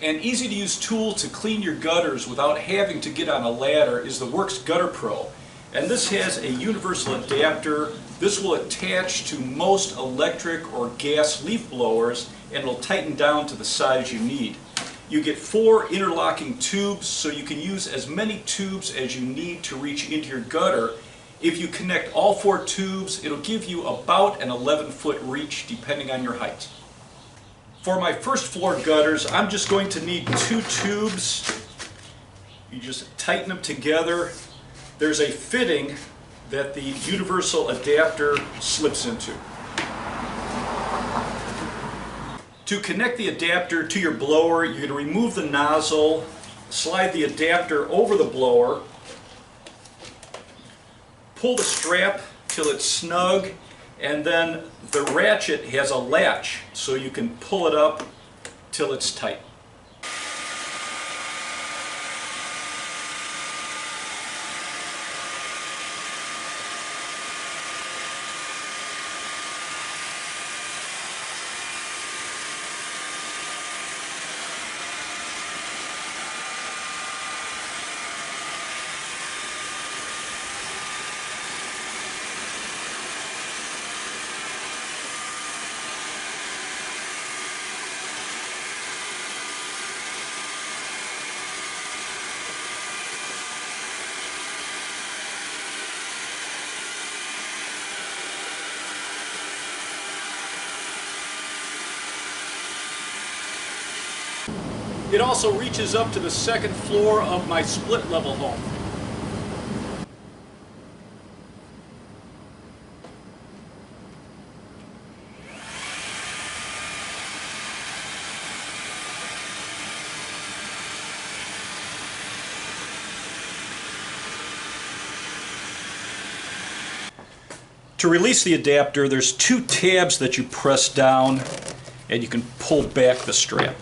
An easy to use tool to clean your gutters without having to get on a ladder is the Worx Gutter Pro. And this has a universal adapter. This will attach to most electric or gas leaf blowers and will tighten down to the size you need. You get 4 interlocking tubes, so you can use as many tubes as you need to reach into your gutter. If you connect all 4 tubes, it'll give you about an 11-foot reach depending on your height. For my first floor gutters, I'm just going to need 2 tubes. You just tighten them together. There's a fitting that the universal adapter slips into. To connect the adapter to your blower, you're going to remove the nozzle, slide the adapter over the blower, pull the strap till it's snug, and then the ratchet has a latch so you can pull it up till it's tight. It also reaches up to the 2nd floor of my split level home. To release the adapter, there's 2 tabs that you press down and you can pull back the strap.